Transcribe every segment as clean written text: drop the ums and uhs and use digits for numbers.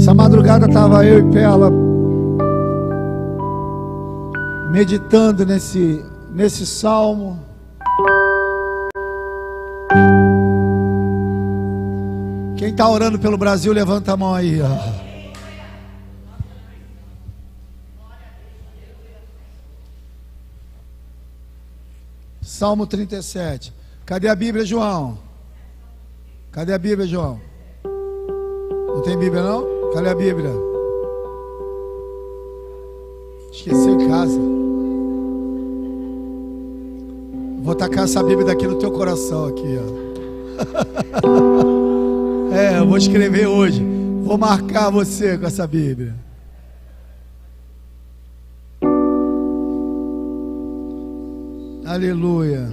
Essa madrugada estava eu e Pela meditando nesse salmo. Quem está orando pelo Brasil, levanta a mão aí, ó. Salmo 37. Cadê a Bíblia, João? Cadê a Bíblia, João? Não tem Bíblia, não? Cadê a Bíblia? Esqueci em casa. Vou tacar essa Bíblia daqui no teu coração aqui, ó. Eu vou escrever hoje. Vou marcar você com essa Bíblia. Aleluia.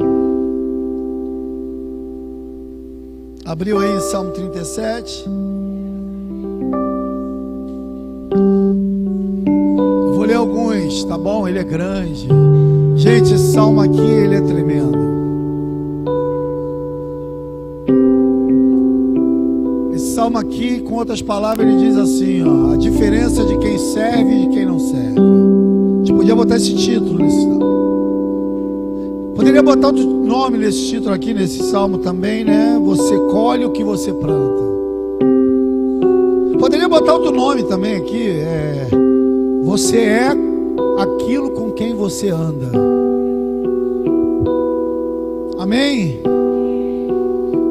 Abriu aí Salmo 37. Vou ler alguns, tá bom? Ele é grande. Gente, esse salmo aqui, ele é tremendo. Esse salmo aqui, com outras palavras, ele diz assim, ó: a diferença de quem serve e de quem não serve. A gente podia botar esse título nesse salmo. Poderia botar outro nome nesse título aqui, nesse salmo também, né? Você colhe o que você planta. Poderia botar outro nome também aqui, você é aquilo com quem você anda. Amém?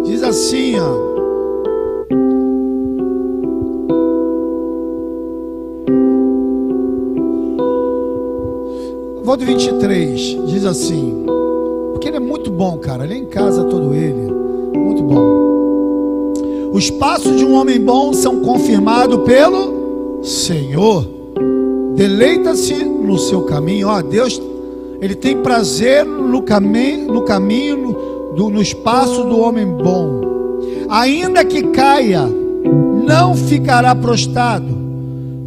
Diz assim, ó: vou do 23, diz assim, porque ele é muito bom, cara. Ele é em casa todo ele, muito bom. Os passos de um homem bom são confirmados pelo Senhor. Deleita-se no seu caminho. Ó, Deus, ele tem prazer no caminho, nos passos do homem bom. Ainda que caia, não ficará prostrado,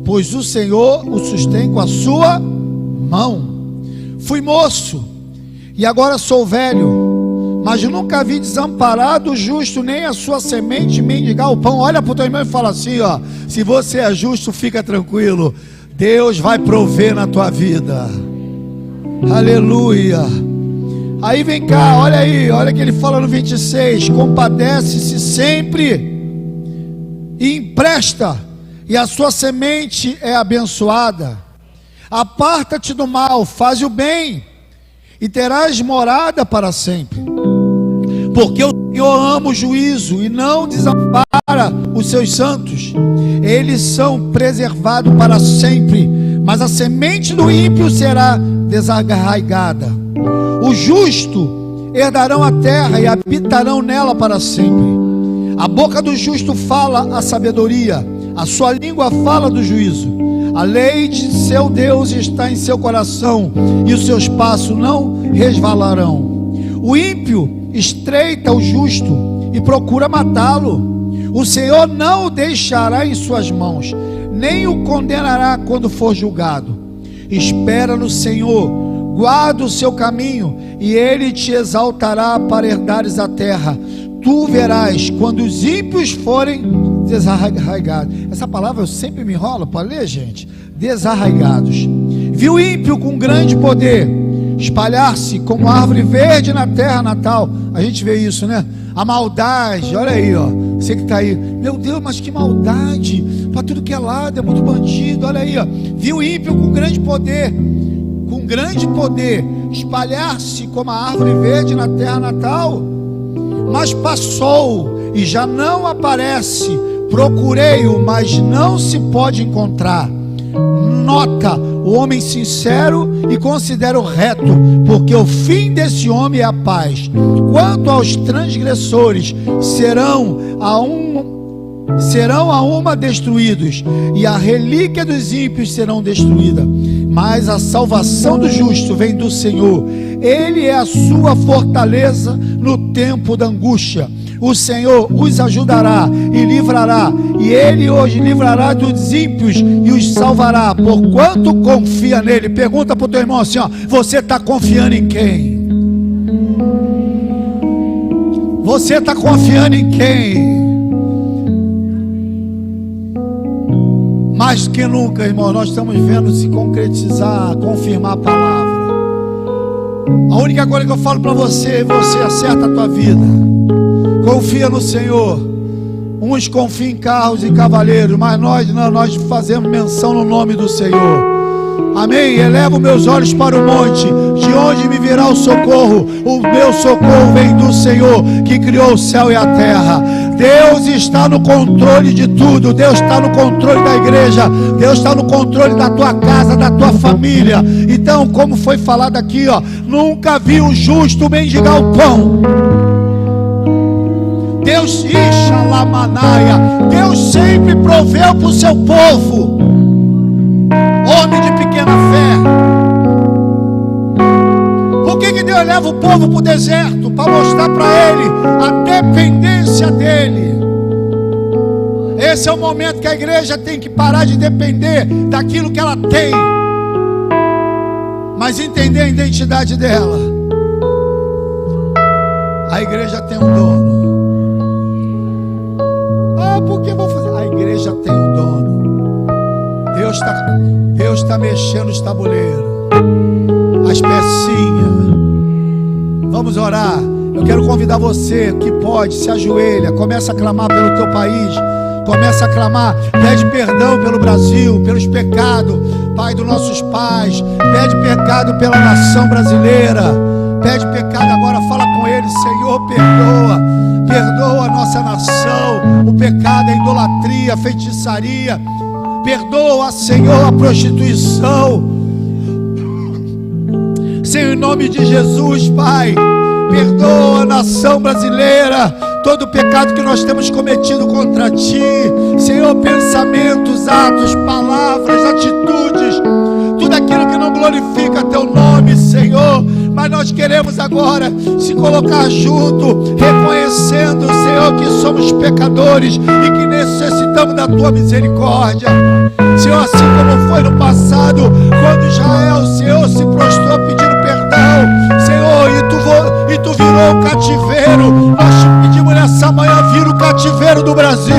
pois o Senhor o sustém com a sua mão. Fui moço e agora sou velho, mas nunca vi desamparado o justo, nem a sua semente mendigar o pão. Olha para o teu irmão e fala assim, ó: se você é justo, fica tranquilo, Deus vai prover na tua vida. Aleluia. Aí vem cá, olha aí, olha que ele fala no 26: compadece-se sempre e empresta, e a sua semente é abençoada. Aparta-te do mal, faz o bem, e terás morada para sempre. Porque o Senhor ama o juízo e não desampara os seus santos. Eles são preservados para sempre, mas a semente do ímpio será desarraigada. O justo herdarão a terra e habitarão nela para sempre. A boca do justo fala a sabedoria, a sua língua fala do juízo. A lei de seu Deus está em seu coração, e os seus passos não resvalarão. O ímpio estreita o justo e procura matá-lo. O Senhor não o deixará em suas mãos, nem o condenará quando for julgado. Espera no Senhor, guarda o seu caminho, e Ele te exaltará para herdares a terra. Tu verás quando os ímpios forem desarraigados. Essa palavra eu sempre me enrolo para ler, gente. Desarraigados. Viu o ímpio com grande poder espalhar-se como árvore verde na terra natal. A gente vê isso, né? A maldade, olha aí, ó. Você que está aí, meu Deus, mas que maldade, para tudo que é lado, é muito bandido. Olha aí, ó. Viu o ímpio com grande poder espalhar-se como a árvore verde na terra natal, mas passou e já não aparece. Procurei-o, mas não se pode encontrar. Nota: o homem sincero e considero reto, porque o fim desse homem é a paz. Quanto aos transgressores, serão a uma destruídos, e a relíquia dos ímpios serão destruída. Mas a salvação do justo vem do Senhor. Ele é a sua fortaleza no tempo da angústia. O Senhor os ajudará e livrará, e Ele os livrará dos ímpios e os salvará, porquanto confia nele. Pergunta para o teu irmão assim, ó: você está confiando em quem? Você está confiando em quem? Mais que nunca, irmão, nós estamos vendo se concretizar, confirmar a palavra. A única coisa que eu falo para você, você acerta a tua vida. Confia no Senhor. Uns confiam em carros e cavaleiros, mas nós não, nós fazemos menção no nome do Senhor. Amém? Elevo meus olhos para o monte, de onde me virá o socorro? O meu socorro vem do Senhor, que criou o céu e a terra. Deus está no controle de tudo. Deus está no controle da igreja. Deus está no controle da tua casa, da tua família. Então, como foi falado aqui, ó, nunca vi o justo mendigar o pão. Deus, Deus sempre proveu para o seu povo. Homem de pequena fé. Por que Deus leva o povo para o deserto? Para mostrar para ele a dependência dele. Esse é o momento que a igreja tem que parar de depender daquilo que ela tem, mas entender a identidade dela. A igreja tem um dono. Por que vou fazer? A igreja tem um dono. Deus está mexendo os tabuleiros, as pecinhas. Vamos orar. Eu quero convidar você que pode, se ajoelha, começa a clamar pelo teu país, começa a clamar, pede perdão pelo Brasil, pelos pecados, Pai, dos nossos pais, pede pecado pela nação brasileira, pede pecado agora, fala com ele: Senhor, perdoa a nossa nação, o pecado, a idolatria, a feitiçaria. Perdoa, Senhor, a prostituição. Senhor, em nome de Jesus, Pai, perdoa a nação brasileira, todo o pecado que nós temos cometido contra Ti, Senhor, pensamentos, atos, palavras, atitudes, tudo aquilo que não glorifica Teu nome, Senhor. Mas nós queremos agora se colocar junto, reconhecendo, Senhor, que somos pecadores e que necessitamos da Tua misericórdia. Senhor, assim como foi no passado, quando Israel, Senhor, se prostrou pedindo perdão, Senhor, e Tu virou o cativeiro. Nós te pedimos nessa manhã: vira o cativeiro do Brasil.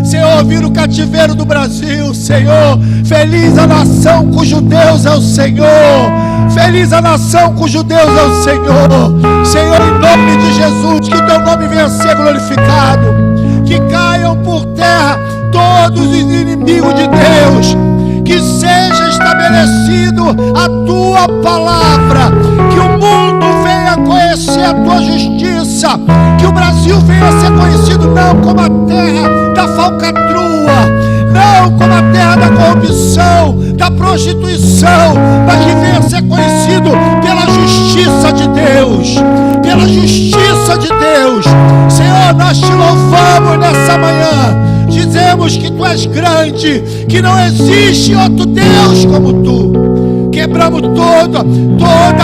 Senhor, vira o cativeiro do Brasil, Senhor. Feliz a nação cujo Deus é o Senhor. Feliz a nação cujo Deus é o Senhor. Senhor, em nome de Jesus, que Teu nome venha a ser glorificado. Que caiam por terra todos os inimigos de Deus. Que seja estabelecido a Tua palavra. Que o mundo venha conhecer a Tua justiça. Que o Brasil venha a ser conhecido não como a terra da falcatrua, não como a terra da corrupção, da prostituição, mas que venha a ser conhecido pela justiça de Deus, pela justiça de Deus. Senhor, nós Te louvamos nessa manhã, dizemos que Tu és grande, que não existe outro Deus como Tu. Quebramos toda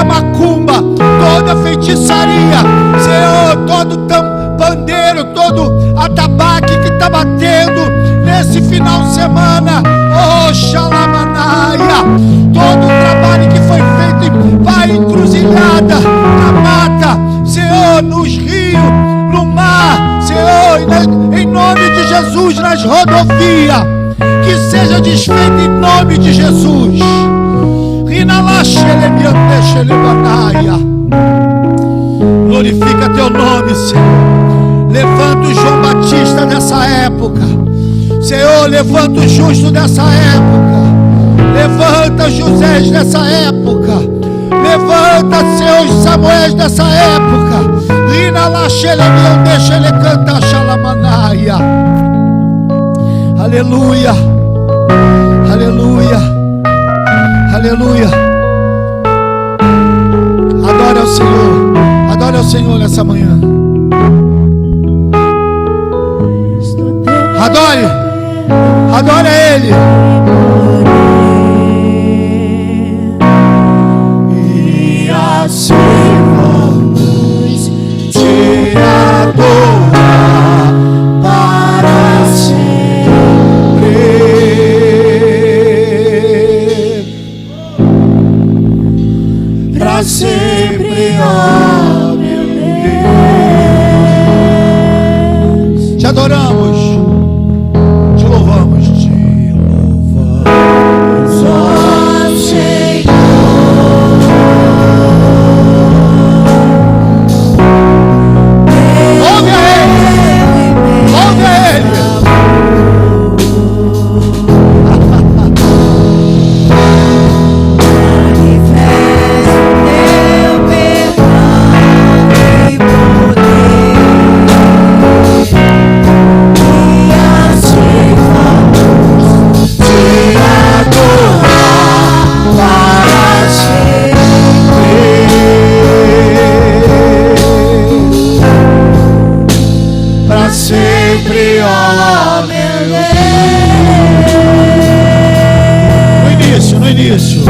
macumba, toda feitiçaria, Senhor, todo pandeiro, todo atabaque que está batendo nesse final de semana, oh Xalamanaia, todo o trabalho que foi feito em encruzilhada, na mata, Senhor, nos rios, no mar, Senhor, em nome de Jesus, nas rodovias, que seja desfeito em nome de Jesus. Glorifica Teu nome, Senhor. Levanta o João Batista dessa época, Senhor, levanta o justo dessa época, levanta José dessa época, levanta, Senhor, os Samuel dessa época. Lina lá, Xelemião, deixa ele cantar Xalamanaia. Aleluia, aleluia, aleluia. Adore ao Senhor nessa manhã. Adore a Ele. E assim vamos Te adorar para sempre. Para sempre, ó meu Deus. Te adoramos. Te louvamos, Te louvamos. Vinícius.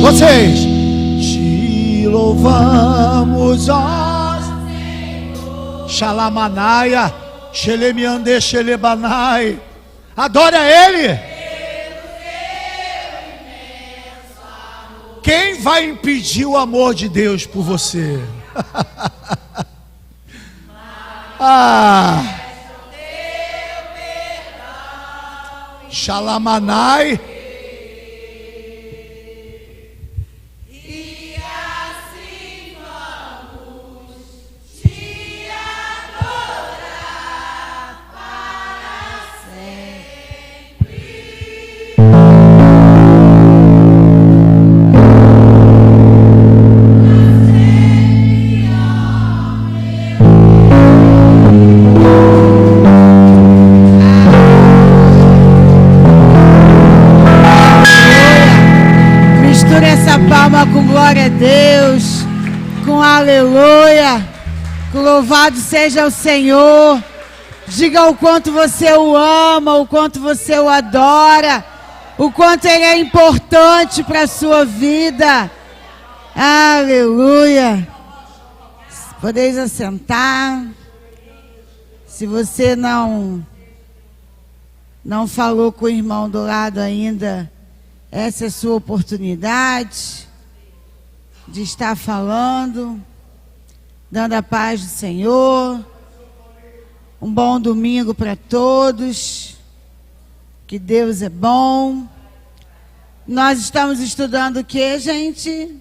Vocês, te louvamos, ó Senhor. Xalamanaia, Xelemiande, Xelebanai. Adora Ele. Quem vai impedir o amor de Deus por você? Xalamanai. Com glória a Deus, com aleluia, louvado seja o Senhor. Diga o quanto você o ama, o quanto você o adora, o quanto ele é importante para a sua vida. Aleluia. Podeis assentar. Se você não falou com o irmão do lado ainda, essa é a sua oportunidade de estar falando, dando a paz do Senhor. Um bom domingo para todos. Que Deus é bom. Nós estamos estudando o que, gente?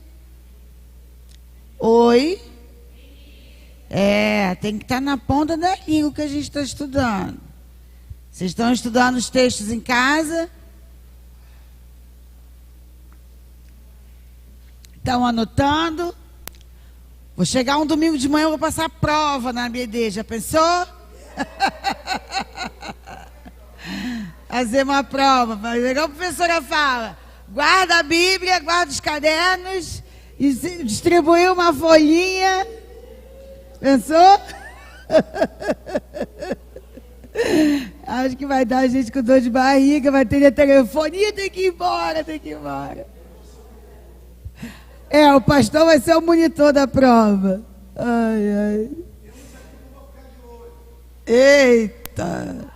Oi? Tem que estar na ponta da língua que a gente está estudando. Vocês estão estudando os textos em casa? Estão anotando? Vou chegar um domingo de manhã, vou passar prova na BD. Já pensou? Fazer uma prova. Mas igual a professora fala, guarda a Bíblia, guarda os cadernos e distribuir uma folhinha. Pensou? Acho que vai dar gente com dor de barriga, vai ter telefonia, tem que ir embora, tem que ir embora. O pastor vai ser o monitor da prova. Ai, ai. Eita.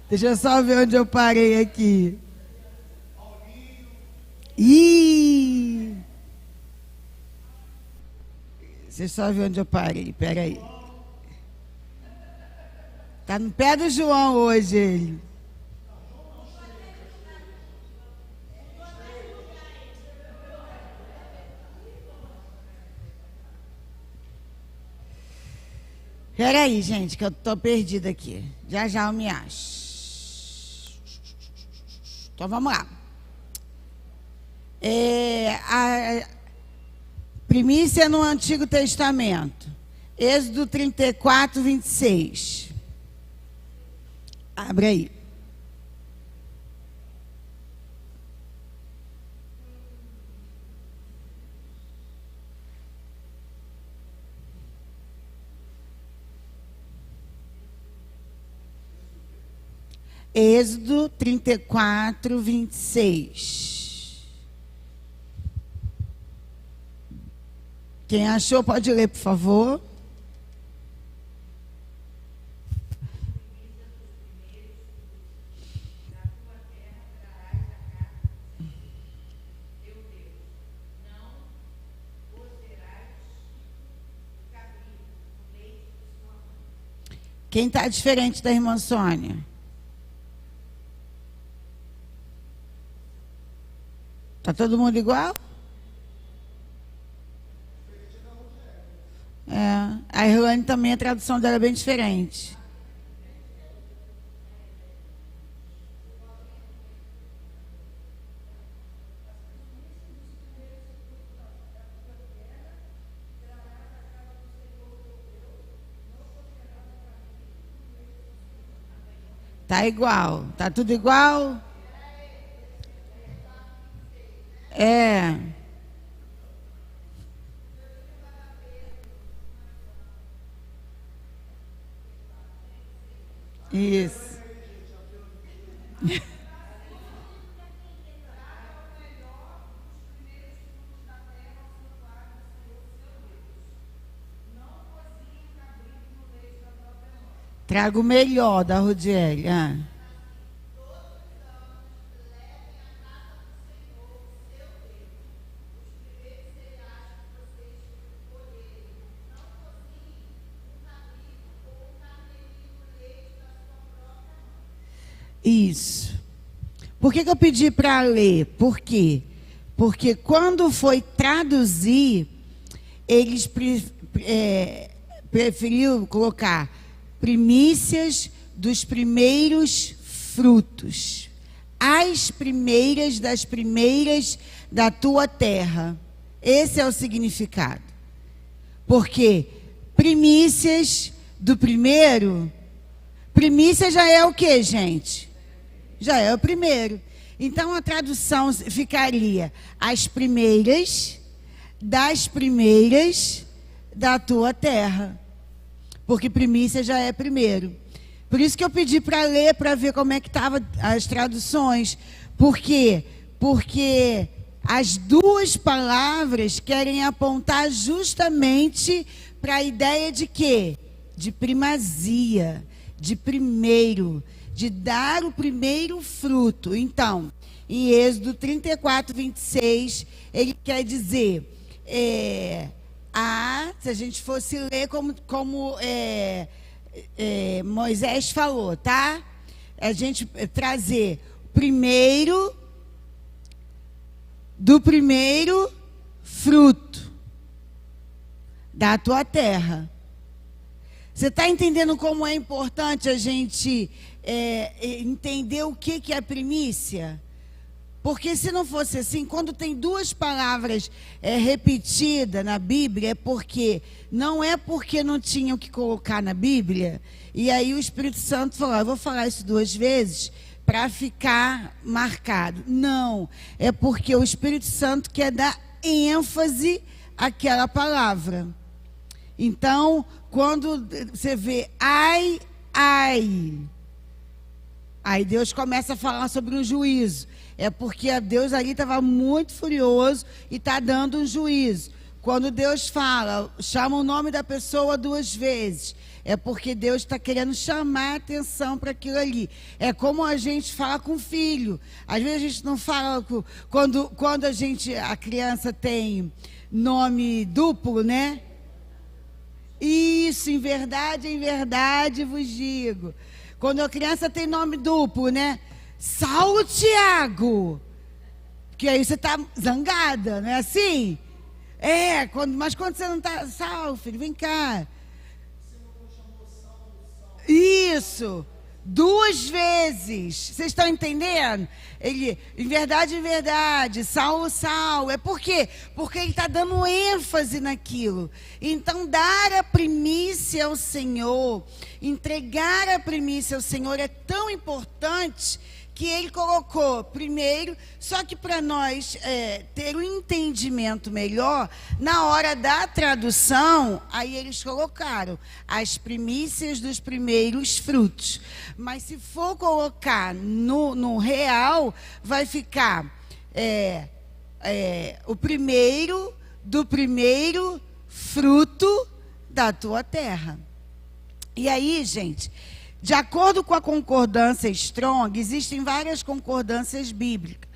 Deixa eu só ver onde eu parei aqui. Ih. Deixa eu só ver onde eu parei. Pera aí. Tá no pé do João hoje, ele. Peraí, gente, que eu tô perdida aqui. Já já eu me acho. Então vamos lá. A primícia no Antigo Testamento. Êxodo 34, 26. Abre aí. Êxodo 34, 26. Quem achou pode ler, por favor. Quem está diferente da irmã Sônia? Está todo mundo igual? A Irlane também, a tradução dela é bem diferente. Tá igual, tá tudo igual? Isso. Trago o melhor da Rudiele. Isso. Por que eu pedi para ler? Por quê? Porque quando foi traduzir, eles preferiram colocar primícias dos primeiros frutos. As primeiras das primeiras da tua terra. Esse é o significado. Porque primícias do primeiro, primícia já é o quê, gente? Já é o primeiro. Então a tradução ficaria as primeiras das primeiras da tua terra. Porque primícia já é primeiro. Por isso que eu pedi para ler, para ver como é que estavam as traduções. Por quê? Porque as duas palavras querem apontar justamente para a ideia de quê? De primazia, de primeiro, de dar o primeiro fruto. Então, em Êxodo 34, 26, ele quer dizer, se a gente fosse ler como Moisés falou, tá? A gente trazer primeiro do primeiro fruto da tua terra. Você está entendendo como é importante a gente entender o que é primícia? Porque se não fosse assim, quando tem duas palavras repetidas na Bíblia, não é porque não tinham que colocar na Bíblia, e aí o Espírito Santo falou, eu vou falar isso 2 vezes para ficar marcado. Não, é porque o Espírito Santo quer dar ênfase àquela palavra. Então, quando você vê ai, aí Deus começa a falar sobre um juízo. É porque Deus ali estava muito furioso e está dando um juízo. Quando Deus fala, chama o nome da pessoa 2 vezes, é porque Deus está querendo chamar a atenção para aquilo ali. É como a gente fala com o filho. Às vezes a gente não fala, quando a criança tem nome duplo, né? Isso, em verdade vos digo. Quando a criança tem nome duplo, né? Saulo Tiago. Porque aí você está zangada, não é assim? Mas quando você não está... Saulo, filho, vem cá. Isso. 2 vezes. Vocês estão entendendo? Ele, em verdade, Saulo. É por quê? Porque ele está dando ênfase naquilo. Então, dar a primícia ao Senhor, entregar a primícia ao Senhor é tão importante que ele colocou primeiro, só que para nós ter um entendimento melhor, na hora da tradução, aí eles colocaram as primícias dos primeiros frutos. Mas se for colocar no real, vai ficar o primeiro do primeiro fruto da tua terra. E aí, gente, de acordo com a concordância Strong, existem várias concordâncias bíblicas.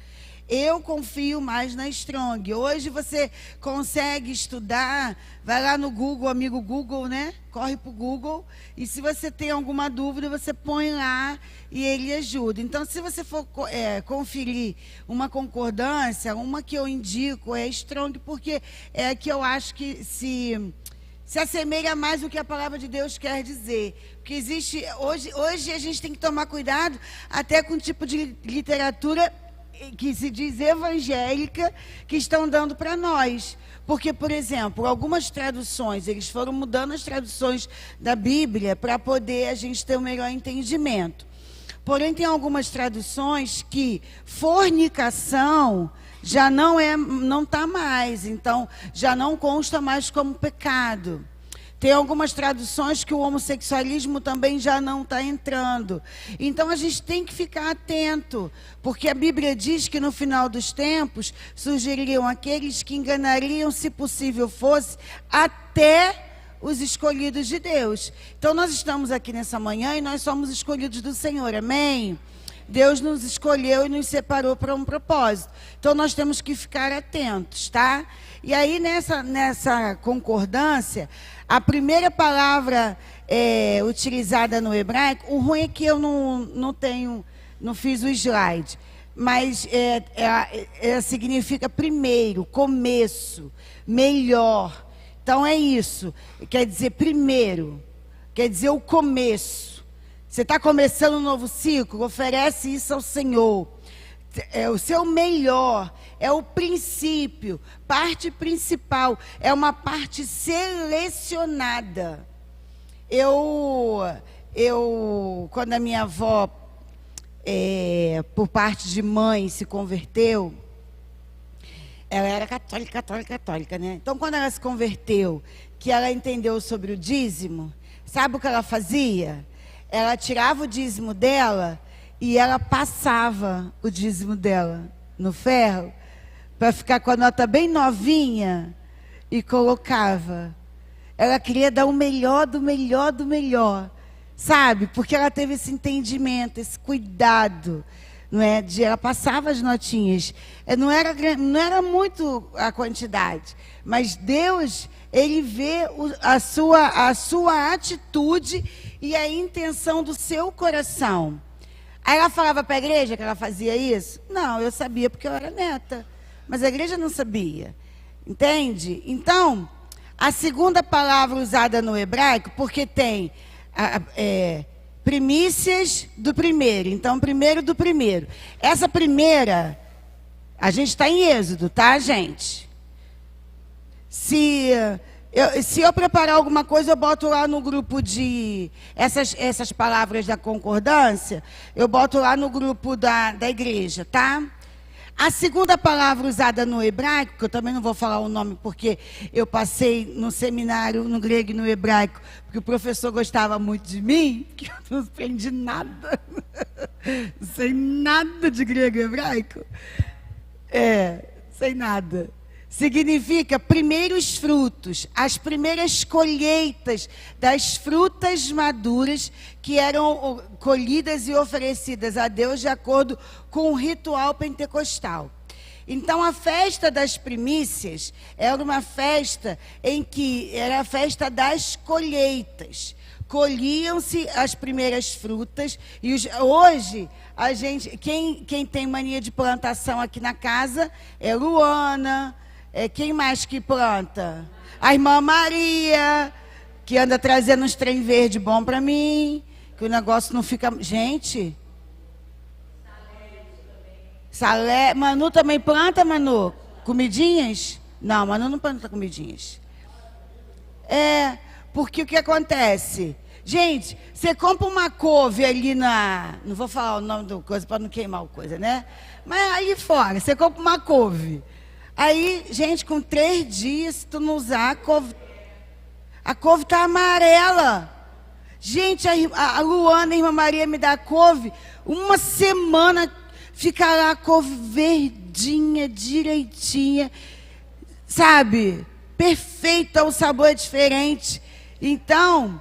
Eu confio mais na Strong. Hoje você consegue estudar, vai lá no Google, amigo Google, né? Corre para o Google. E se você tem alguma dúvida, você põe lá e ele ajuda. Então, se você for conferir uma concordância, uma que eu indico é Strong, porque é a que eu acho que se assemelha mais do que a palavra de Deus quer dizer. Porque existe, hoje a gente tem que tomar cuidado até com o tipo de literatura que se diz evangélica que estão dando para nós. Porque, por exemplo, algumas traduções, eles foram mudando as traduções da Bíblia para poder a gente ter um melhor entendimento. Porém, tem algumas traduções que fornicação já não está mais, então já não consta mais como pecado. Tem algumas traduções que o homossexualismo também já não está entrando. Então a gente tem que ficar atento, porque a Bíblia diz que no final dos tempos surgiriam aqueles que enganariam, se possível fosse, até os escolhidos de Deus. Então nós estamos aqui nessa manhã e nós somos escolhidos do Senhor, amém? Deus nos escolheu e nos separou para um propósito. Então nós temos que ficar atentos, tá? E aí nessa concordância, a primeira palavra utilizada no hebraico, o ruim é que eu não fiz o slide, mas significa primeiro, começo, melhor. Então é isso, quer dizer primeiro, quer dizer o começo. Você está começando um novo ciclo, oferece isso ao Senhor. É o seu melhor, é o princípio, parte principal, é uma parte selecionada. Quando a minha avó, por parte de mãe, se converteu, ela era católica, né? Então, quando ela se converteu, que ela entendeu sobre o dízimo, sabe o que ela fazia? Ela tirava o dízimo dela e ela passava o dízimo dela no ferro para ficar com a nota bem novinha e colocava. Ela queria dar o melhor do melhor do melhor, sabe? Porque ela teve esse entendimento, esse cuidado, não é? Ela passava as notinhas. Não era muito a quantidade, mas Deus, Ele vê a sua atitude e a intenção do seu coração. Aí ela falava para a igreja que ela fazia isso? Não, eu sabia porque eu era neta. Mas a igreja não sabia. Entende? Então, a segunda palavra usada no hebraico, porque tem primícias do primeiro. Então, primeiro do primeiro. Essa primeira, a gente está em Êxodo, tá, gente? Se eu preparar alguma coisa, eu boto lá no grupo de... Essas palavras da concordância, eu boto lá no grupo da igreja, tá? A segunda palavra usada no hebraico, que eu também não vou falar o nome, porque eu passei no seminário, no grego e no hebraico, porque o professor gostava muito de mim, que eu não aprendi nada. Não sei nada de grego e hebraico. Sei nada. Significa primeiros frutos, as primeiras colheitas das frutas maduras que eram colhidas e oferecidas a Deus de acordo com o ritual pentecostal. Então, a festa das primícias era uma festa era a festa das colheitas. Colhiam-se as primeiras frutas e hoje a gente, quem tem mania de plantação aqui na casa é Luana. Quem mais que planta? A irmã Maria, que anda trazendo uns trem verde bom para mim. que o negócio não fica... Gente... Salé... Manu também planta, Manu? Comidinhas? Não, Manu não planta comidinhas. Porque o que acontece? Gente, você compra uma couve ali na... Não vou falar o nome da coisa para não queimar a coisa, né? Mas aí fora, você compra uma couve. Aí, gente, com 3 dias, se tu não usar, a couve tá amarela. Gente, a Luana, a irmã Maria, me dá couve. Uma semana fica lá a couve verdinha, direitinha. Sabe? Perfeita, o sabor é diferente. Então,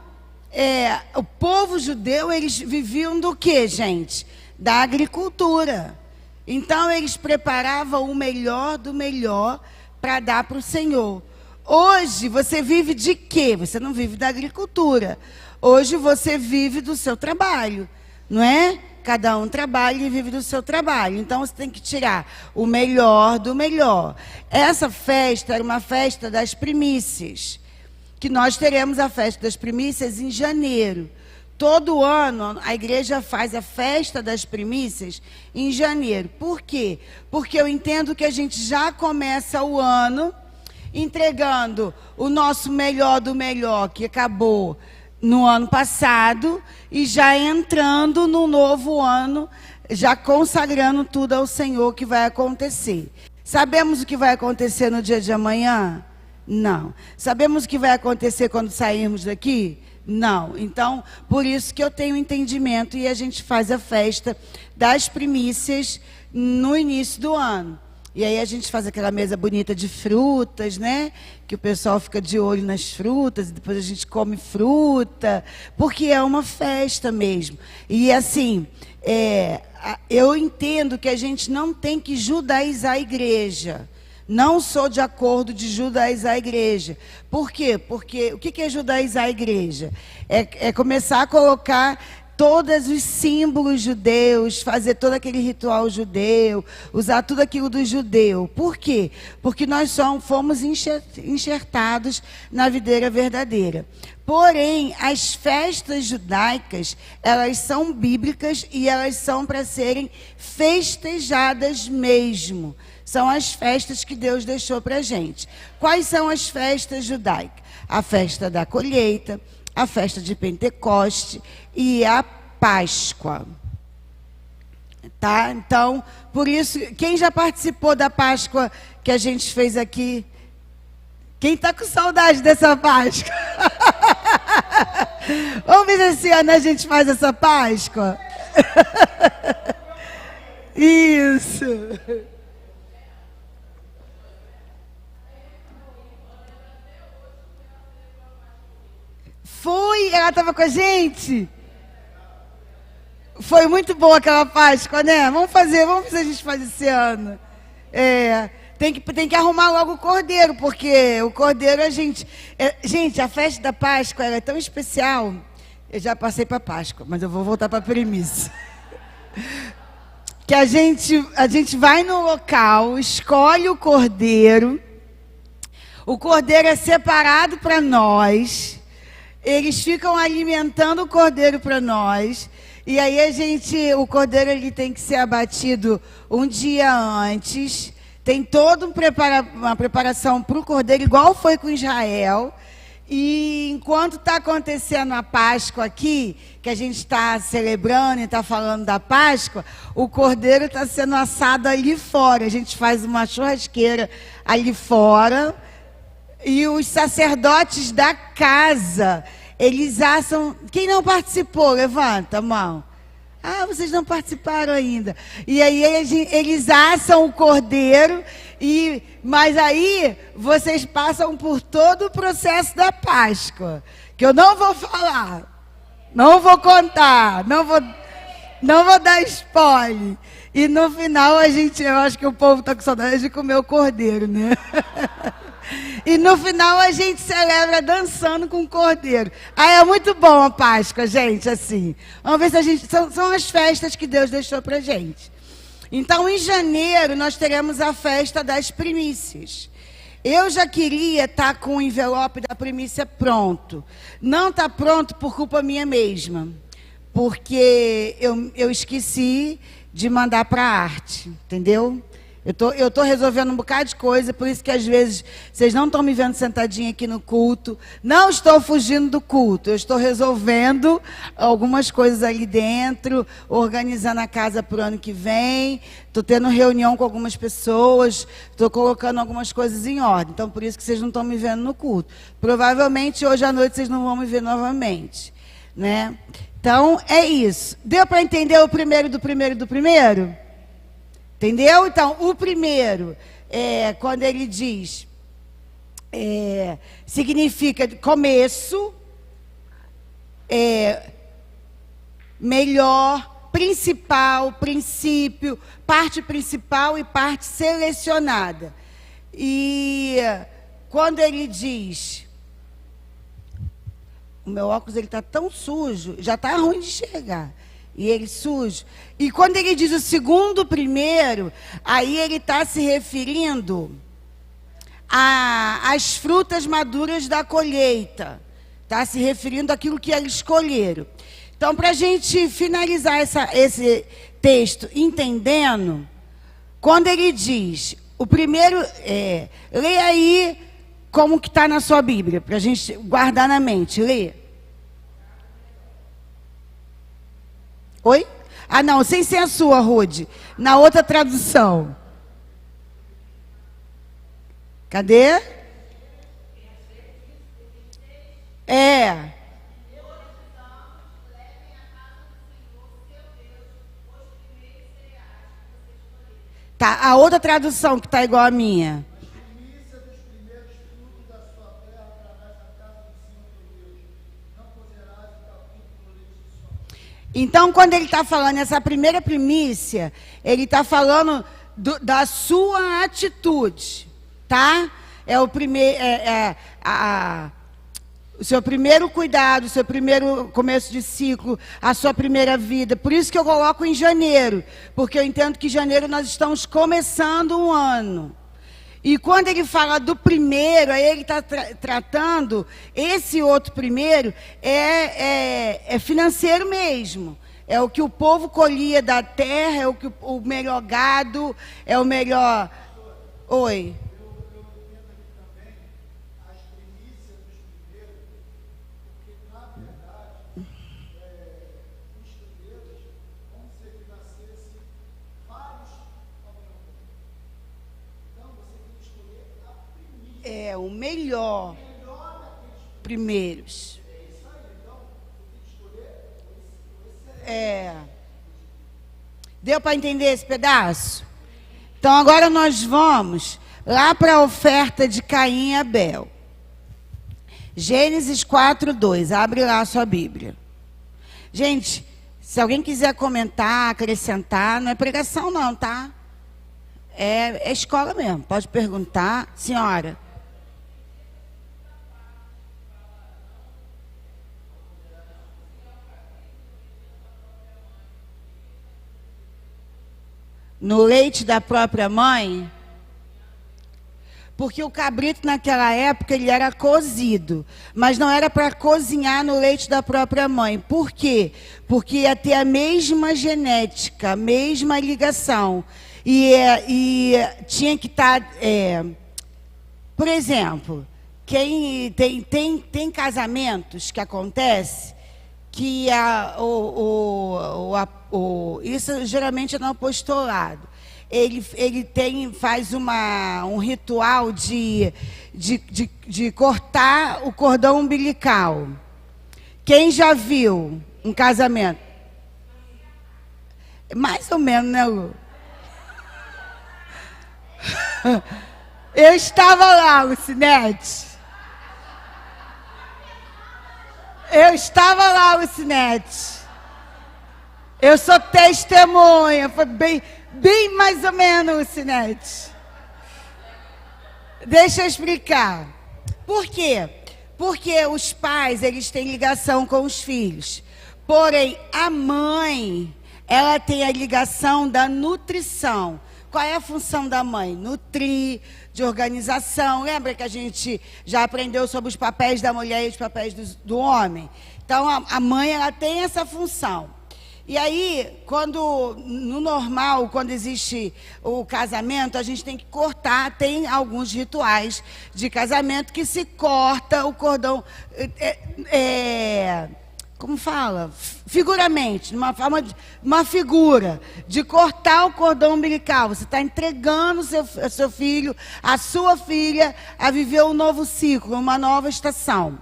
o povo judeu, eles viviam do quê, gente? Da agricultura. Então, eles preparavam o melhor do melhor para dar para o Senhor. Hoje, você vive de quê? Você não vive da agricultura. Hoje, você vive do seu trabalho, não é? Cada um trabalha e vive do seu trabalho. Então, você tem que tirar o melhor do melhor. Essa festa era uma festa das primícias, que nós teremos a festa das primícias em janeiro. Todo ano, a igreja faz a festa das primícias em janeiro. Por quê? Porque eu entendo que a gente já começa o ano entregando o nosso melhor do melhor, que acabou no ano passado, e já entrando no novo ano, já consagrando tudo ao Senhor que vai acontecer. Sabemos o que vai acontecer no dia de amanhã? Não. Sabemos o que vai acontecer quando sairmos daqui? Não. Então, por isso que eu tenho entendimento e a gente faz a festa das primícias no início do ano. E aí a gente faz aquela mesa bonita de frutas, né? Que o pessoal fica de olho nas frutas, e depois a gente come fruta, porque é uma festa mesmo. E assim, eu entendo que a gente não tem que judaizar a igreja. Não sou de acordo de judaizar a igreja. Por quê? Porque o que é judaizar a igreja? É começar a colocar todos os símbolos judeus, fazer todo aquele ritual judeu, usar tudo aquilo do judeu. Por quê? Porque nós fomos enxertados na videira verdadeira. Porém, as festas judaicas, elas são bíblicas e elas são para serem festejadas mesmo. São as festas que Deus deixou para a gente. Quais são as festas judaicas? A festa da colheita, a festa de Pentecoste e a Páscoa. Tá? Então, por isso, quem já participou da Páscoa que a gente fez aqui? Quem está com saudade dessa Páscoa? Vamos ver se esse ano a gente faz essa Páscoa? Isso. Foi, ela estava com a gente. Foi muito boa aquela Páscoa, né? Vamos ver se a gente faz esse ano. Tem que arrumar logo o cordeiro, porque o cordeiro a gente... gente, a festa da Páscoa ela é tão especial. Eu já passei para Páscoa, mas eu vou voltar para a premissa. Que a gente vai no local, escolhe o cordeiro é separado para nós, eles ficam alimentando o cordeiro para nós, e aí o cordeiro ele tem que ser abatido um dia antes, tem toda uma preparação para o cordeiro, igual foi com Israel. E enquanto está acontecendo a Páscoa aqui, que a gente está celebrando e está falando da Páscoa, o cordeiro está sendo assado ali fora. A gente faz uma churrasqueira ali fora. E os sacerdotes da casa, eles assam... Quem não participou, levanta a mão. Ah, vocês não participaram ainda. E aí eles assam o cordeiro, mas aí vocês passam por todo o processo da Páscoa, que eu não vou falar, não vou contar, não vou dar spoiler. E no final eu acho que o povo está com saudade de comer o cordeiro, né? E no final a gente celebra dançando com o cordeiro. É muito bom a Páscoa, gente, assim. Vamos ver se são as festas que Deus deixou pra gente. Então, em janeiro, nós teremos a festa das primícias. Eu já queria estar com o envelope da primícia pronto. Não está pronto por culpa minha mesma. porque eu esqueci de mandar para a arte, entendeu? Eu tô resolvendo um bocado de coisa, por isso que às vezes vocês não estão me vendo sentadinha aqui no culto. Não estou fugindo do culto, eu estou resolvendo algumas coisas ali dentro, organizando a casa para o ano que vem. Estou tendo reunião com algumas pessoas, estou colocando algumas coisas em ordem. Então, por isso que vocês não estão me vendo no culto. Provavelmente hoje à noite vocês não vão me ver novamente, né? Então, é isso. Deu para entender o primeiro do primeiro do primeiro? Entendeu? Então, o primeiro, quando ele diz, significa começo, melhor, principal, princípio, parte principal e parte selecionada. E quando ele diz, o meu óculos está tão sujo, já está ruim de enxergar. E ele sujo. E quando ele diz o segundo primeiro, aí ele está se referindo às frutas maduras da colheita. Está se referindo àquilo que eles escolheram. Então, para a gente finalizar esse texto entendendo, quando ele diz, o primeiro, leia aí como que está na sua Bíblia, para a gente guardar na mente. Lê. Oi? Ah, não, sem ser a sua, Rude. Na outra tradução. Cadê? Tá, a outra tradução que está igual a minha. Então, quando ele está falando essa primeira primícia, ele está falando da sua atitude, tá? É o primeiro, o seu primeiro cuidado, o seu primeiro começo de ciclo, a sua primeira vida. Por isso que eu coloco em janeiro, porque eu entendo que em janeiro nós estamos começando um ano. E quando ele fala do primeiro, aí ele está tratando, esse outro primeiro é financeiro mesmo. É o que o povo colhia da terra, é o melhor gado, é o melhor... Oi. É o melhor primeiros. Deu para entender esse pedaço? Então agora nós vamos lá para a oferta de Caim e Abel. Gênesis 4:2. Abre lá a sua Bíblia. Gente, se alguém quiser comentar, acrescentar, não é pregação não, tá? É escola mesmo. Pode perguntar, senhora. No leite da própria mãe? Porque o cabrito naquela época ele era cozido, mas não era para cozinhar no leite da própria mãe. Por quê? Porque ia ter a mesma genética, a mesma ligação. E tinha que estar... por exemplo, quem tem casamentos que acontece que isso geralmente é no apostolado. Ele faz um ritual de cortar o cordão umbilical. Quem já viu um casamento? Mais ou menos, né, Lu? Eu estava lá, Lucinete. Eu estava lá, Lucinete. Eu sou testemunha. Foi bem mais ou menos, Lucinete. Deixa eu explicar. Por quê? Porque os pais, eles têm ligação com os filhos. Porém, a mãe, ela tem a ligação da nutrição. Qual é a função da mãe? Nutrir, de organização. Lembra que a gente já aprendeu sobre os papéis da mulher e os papéis do homem? Então, a mãe, ela tem essa função. E aí, no normal, quando existe o casamento, a gente tem que cortar, tem alguns rituais de casamento que se corta o cordão, como fala? Figuramente, uma figura de cortar o cordão umbilical. Você está entregando o seu filho, a sua filha, a viver um novo ciclo, uma nova estação.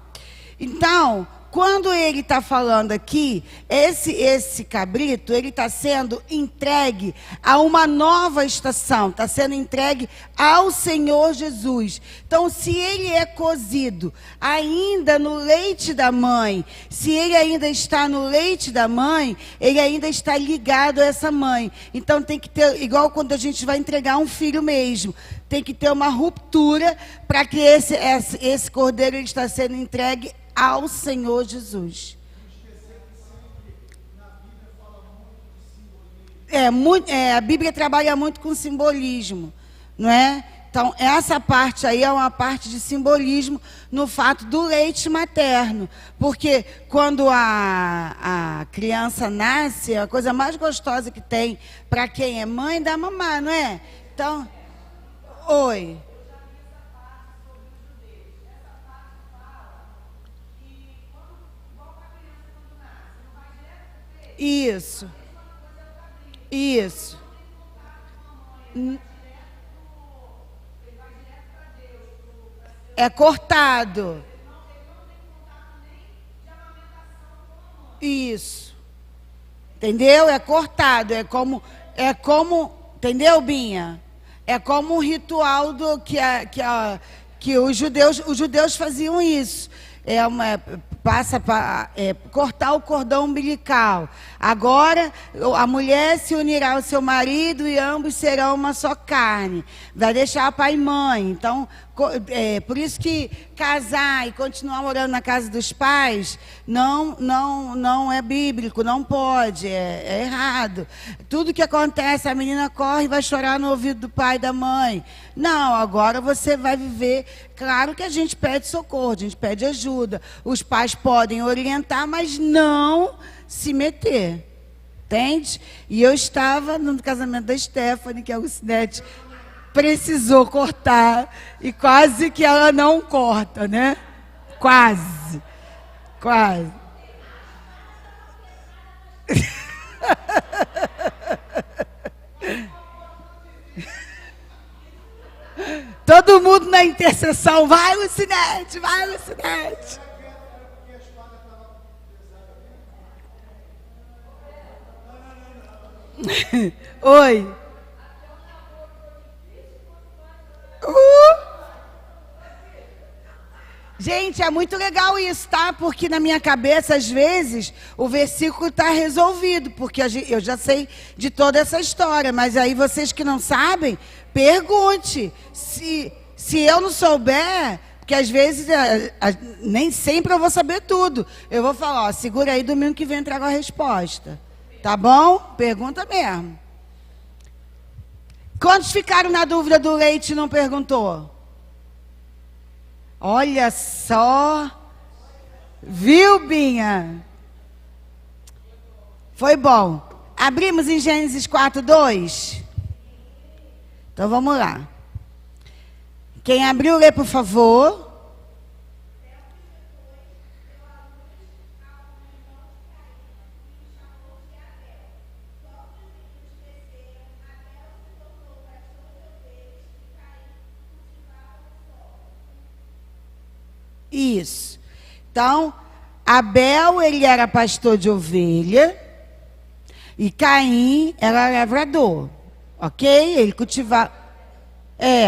Então, quando ele está falando aqui, esse cabrito, ele está sendo entregue a uma nova estação, está sendo entregue ao Senhor Jesus. Então, se ele é cozido ainda no leite da mãe, se ele ainda está no leite da mãe, ele ainda está ligado a essa mãe. Então, tem que ter, igual quando a gente vai entregar um filho mesmo, tem que ter uma ruptura para que esse cordeiro ele está sendo entregue ao Senhor Jesus. A Bíblia trabalha muito com simbolismo, não é? Então, essa parte aí é uma parte de simbolismo no fato do leite materno. Porque quando a criança nasce, a coisa mais gostosa que tem para quem é mãe é dar mamar, não é? Então, oi. Isso. Isso. É cortado. Isso. Entendeu? É cortado. É como, entendeu, Binha? É como um ritual que os judeus faziam isso. Passa para cortar o cordão umbilical. Agora, a mulher se unirá ao seu marido e ambos serão uma só carne. Vai deixar pai e mãe. Então, por isso que casar e continuar morando na casa dos pais não é bíblico, não pode, é errado. Tudo que acontece, a menina corre e vai chorar no ouvido do pai e da mãe. Não, agora você vai viver. Claro que a gente pede socorro, a gente pede ajuda. Os pais podem orientar, mas não se meter. Entende? E eu estava no casamento da Stephanie, que a Lucinete precisou cortar, e quase que ela não corta, né? Quase. Todo mundo na intercessão, vai Lucinete, vai Lucinete. Oi. Gente, é muito legal isso, tá? Porque na minha cabeça, às vezes, o versículo está resolvido, porque eu já sei de toda essa história, mas aí vocês que não sabem, pergunte. Se eu não souber, porque às vezes, nem sempre eu vou saber tudo. Eu vou falar, ó, segura aí, domingo que vem eu trago a resposta. Tá bom? Pergunta mesmo. Quantos ficaram na dúvida do leite e não perguntou? Olha só. Viu, Binha? Foi bom. Abrimos em Gênesis 4:2? Então vamos lá. Quem abriu, lê, por favor. Isso. Então, Abel, ele era pastor de ovelha, e Caim era lavrador, ok? Ele cultivava,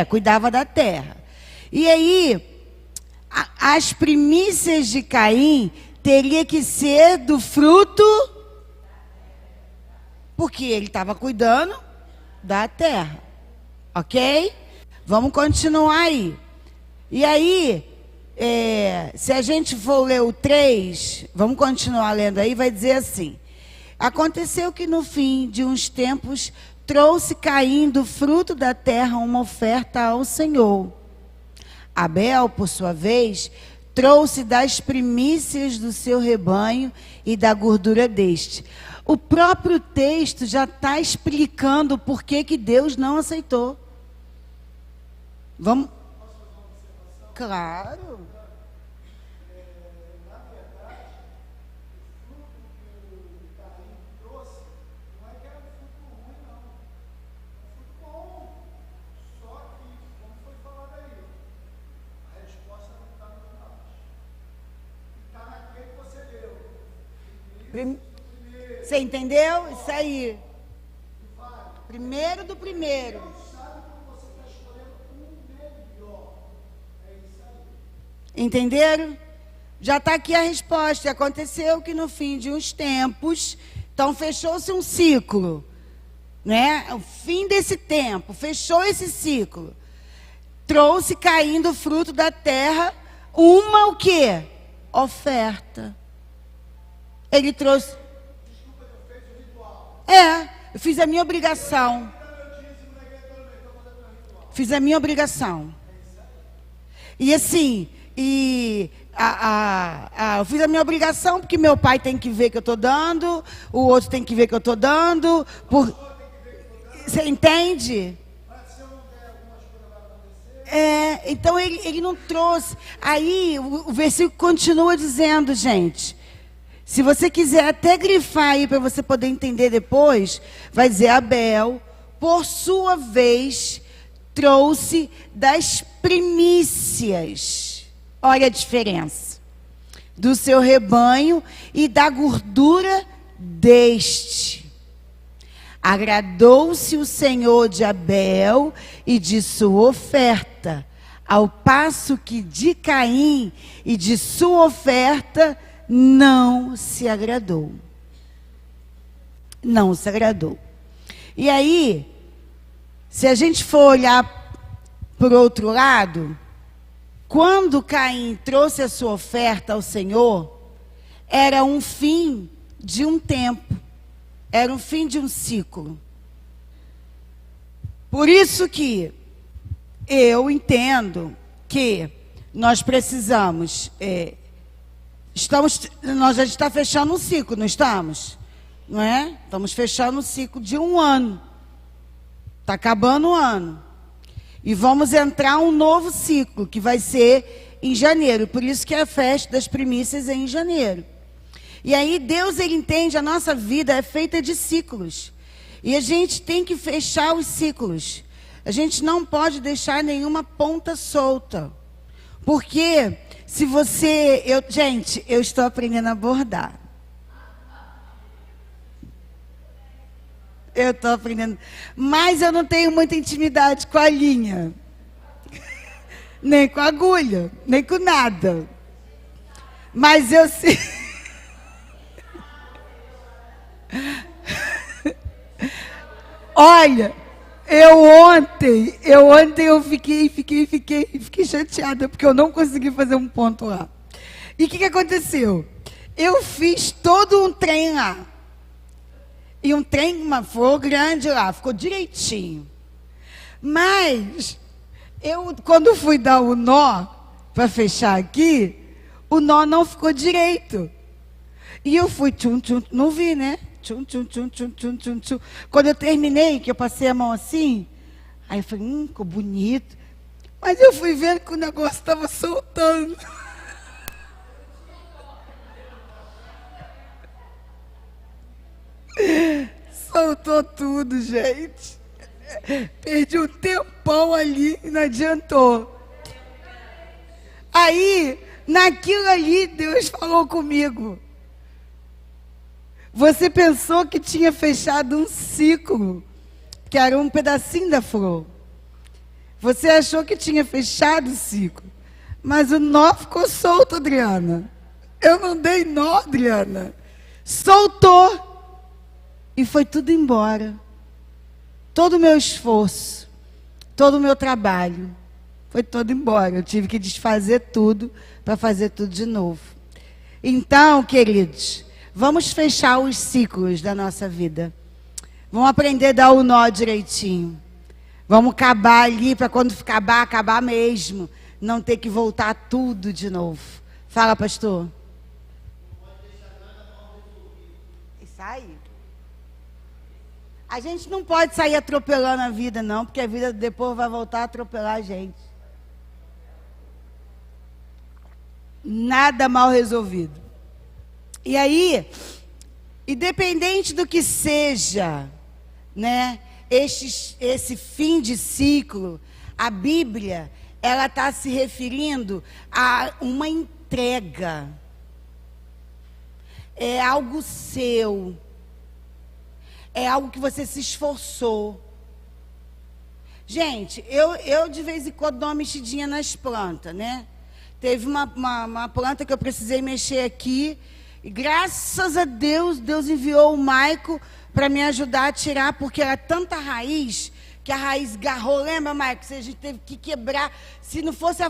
cuidava da terra. E aí, as primícias de Caim teria que ser do fruto, porque ele estava cuidando da terra, ok? Vamos continuar aí. E aí, se a gente for ler o 3, vamos continuar lendo aí, vai dizer assim: aconteceu que no fim de uns tempos trouxe Caim do fruto da terra uma oferta ao Senhor. Abel, por sua vez, trouxe das primícias do seu rebanho e da gordura deste. O próprio texto já está explicando por que Deus não aceitou. Vamos? Claro. Você entendeu? Isso aí. Primeiro do primeiro. Entenderam? Já está aqui a resposta. Aconteceu que no fim de uns tempos, então fechou-se um ciclo, né? O fim desse tempo, fechou esse ciclo. Trouxe caindo o fruto da terra uma o quê? Oferta. Ele trouxe. Eu fiz a minha obrigação. Fiz a minha obrigação. E assim, eu fiz a minha obrigação porque meu pai tem que ver que eu estou dando, o outro tem que ver que eu estou dando. Você entende? Então ele não trouxe. Aí o versículo continua dizendo, gente. Se você quiser até grifar aí para você poder entender depois, vai dizer: Abel, por sua vez, trouxe das primícias. Olha a diferença. Do seu rebanho e da gordura deste. Agradou-se o Senhor de Abel e de sua oferta, ao passo que de Caim e de sua oferta não se agradou. Não se agradou. E aí, se a gente for olhar por outro lado, quando Caim trouxe a sua oferta ao Senhor, era um fim de um tempo, era um fim de um ciclo. Por isso que eu entendo que nós precisamos... nós já está fechando um ciclo, não estamos? Não é? Estamos fechando um ciclo de um ano. Está acabando o ano. E vamos entrar um novo ciclo, que vai ser em janeiro. Por isso que a festa das primícias é em janeiro. E aí Deus, ele entende, a nossa vida é feita de ciclos. E a gente tem que fechar os ciclos. A gente não pode deixar nenhuma ponta solta. Porque... se você... gente, eu estou aprendendo a bordar. Eu estou aprendendo. Mas eu não tenho muita intimidade com a linha. Nem com a agulha. Nem com nada. Mas eu sei... Olha... ontem eu fiquei chateada, porque eu não consegui fazer um ponto lá. E o que aconteceu? Eu fiz todo um trem lá. E um trem, foi grande lá, ficou direitinho. Mas, quando fui dar o nó, para fechar aqui, o nó não ficou direito. E eu fui, não vi, né? Tchum, tchum, tchum, tchum, tchum, tchum, tchum. Quando eu terminei, que eu passei a mão assim, aí eu falei, ficou bonito. Mas eu fui vendo que o negócio estava soltando. Soltou tudo, gente. Perdi um tempão ali e não adiantou. Aí, naquilo ali, Deus falou comigo. Você pensou que tinha fechado um ciclo, que era um pedacinho da flor. Você achou que tinha fechado o ciclo, mas o nó ficou solto, Adriana. Eu não dei nó, Adriana. Soltou. E foi tudo embora. Todo o meu esforço, todo o meu trabalho, foi todo embora. Eu tive que desfazer tudo para fazer tudo de novo. Então, queridos... vamos fechar os ciclos da nossa vida. Vamos aprender a dar o nó direitinho. Vamos acabar ali para quando acabar mesmo. Não ter que voltar tudo de novo. Fala, pastor. Isso aí. A gente não pode sair atropelando a vida, não, porque a vida depois vai voltar a atropelar a gente. Nada mal resolvido. E aí, independente do que seja, né, esse fim de ciclo, a Bíblia, ela está se referindo a uma entrega. É algo seu. É algo que você se esforçou. Gente, eu de vez em quando dou uma mexidinha nas plantas, né? Teve uma planta que eu precisei mexer aqui. E graças a Deus, Deus enviou o Maico para me ajudar a tirar, porque era tanta raiz, que a raiz garrou. Lembra, Maico? A gente teve que quebrar. Se não fosse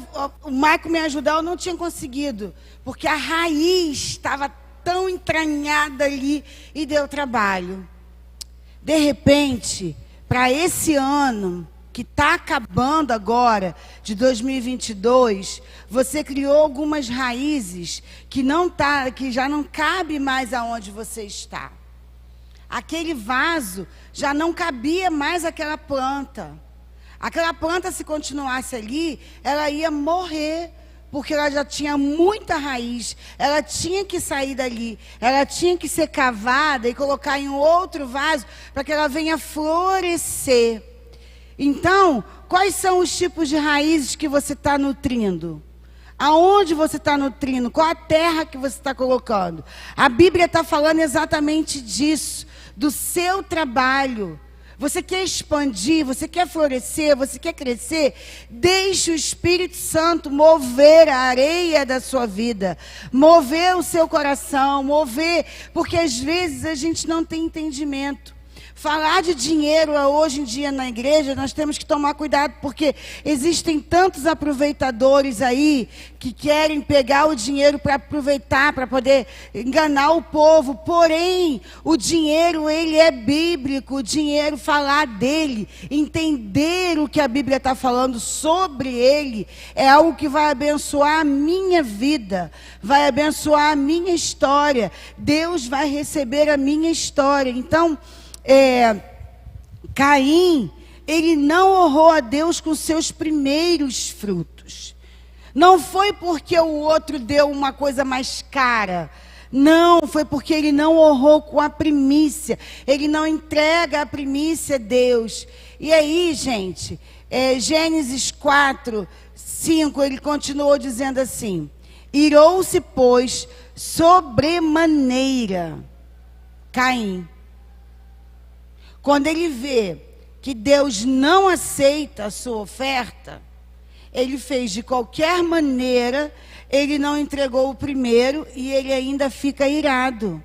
o Maico me ajudar, eu não tinha conseguido. Porque a raiz estava tão entranhada ali e deu trabalho. De repente, para esse ano que está acabando agora, de 2022, você criou algumas raízes que já não cabe mais aonde você está. Aquele vaso já não cabia mais aquela planta. Aquela planta, se continuasse ali, ela ia morrer, porque ela já tinha muita raiz, ela tinha que sair dali, ela tinha que ser cavada e colocar em outro vaso para que ela venha florescer. Então, quais são os tipos de raízes que você está nutrindo? Aonde você está nutrindo? Qual a terra que você está colocando? A Bíblia está falando exatamente disso, do seu trabalho. Você quer expandir, você quer florescer, você quer crescer? Deixe o Espírito Santo mover a areia da sua vida, mover o seu coração, porque às vezes a gente não tem entendimento. Falar de dinheiro hoje em dia na igreja, nós temos que tomar cuidado, porque existem tantos aproveitadores aí que querem pegar o dinheiro para aproveitar, para poder enganar o povo. Porém, o dinheiro, ele é bíblico. O dinheiro, falar dele, entender o que a Bíblia está falando sobre ele, é algo que vai abençoar a minha vida, vai abençoar a minha história. Deus vai receber a minha história. Então, Caim, ele não honrou a Deus com seus primeiros frutos. Não foi porque o outro deu uma coisa mais cara. Não, foi porque ele não honrou com a primícia. Ele não entrega a primícia a Deus. E aí, gente, Gênesis 4, 5, ele continuou dizendo assim: irou-se, pois, sobremaneira Caim, quando ele vê que Deus não aceita a sua oferta, ele fez de qualquer maneira, ele não entregou o primeiro e ele ainda fica irado.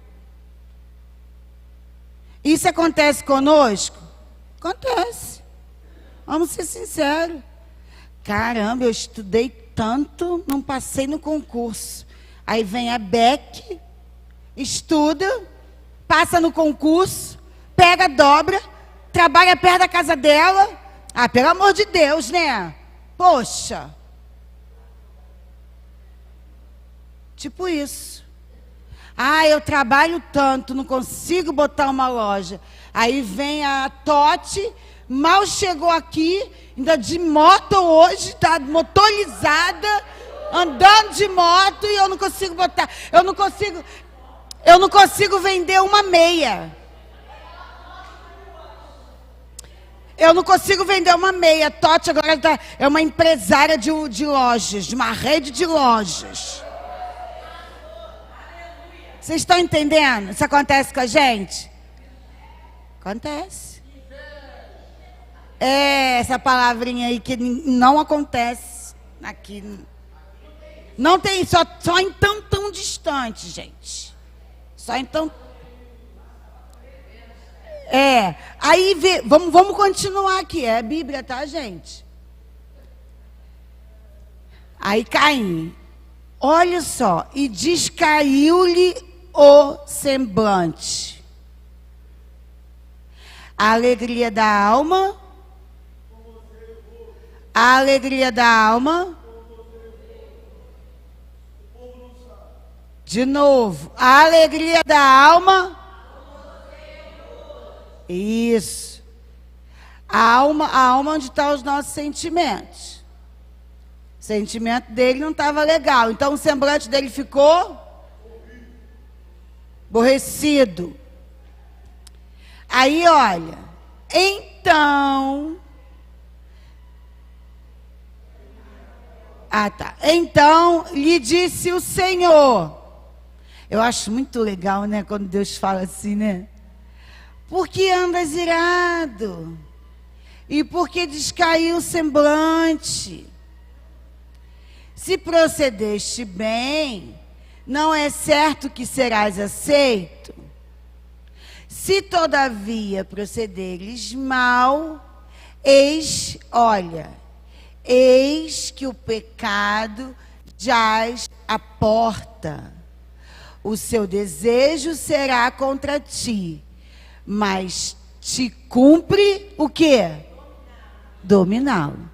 Isso acontece conosco? Acontece. Vamos ser sinceros. Caramba, eu estudei tanto, não passei no concurso. Aí vem a Beck, estuda, passa no concurso, pega, dobra, trabalha perto da casa dela. Ah, pelo amor de Deus, né? Poxa. Tipo isso. Ah, eu trabalho tanto, não consigo botar uma loja. Aí vem a Totti, mal chegou aqui, ainda de moto hoje, tá motorizada, andando de moto, e eu não consigo botar. Eu não consigo vender uma meia. Eu não consigo vender uma meia. Totti agora é uma empresária de lojas, de uma rede de lojas. Vocês estão entendendo? Isso acontece com a gente? Acontece. Essa palavrinha aí que não acontece aqui. Não tem, só em tão distante, gente. Só em tão... aí vamos continuar aqui, é a Bíblia, tá, gente? Aí Caim, olha só, e descaiu-lhe o semblante. A alegria da alma, a alegria da alma. De novo. A alegria da alma. Isso. A alma onde estão os nossos sentimentos. O sentimento dele não estava legal. Então o semblante dele ficou aborrecido. Aí, olha. Então. Então lhe disse o Senhor. Eu acho muito legal, né? Quando Deus fala assim, né? Por que andas irado? E por que descaiu o semblante? Se procedeste bem, não é certo que serás aceito. Se todavia procederes mal, eis que o pecado jaz à porta. O seu desejo será contra ti, mas te cumpre o quê? Dominá-lo.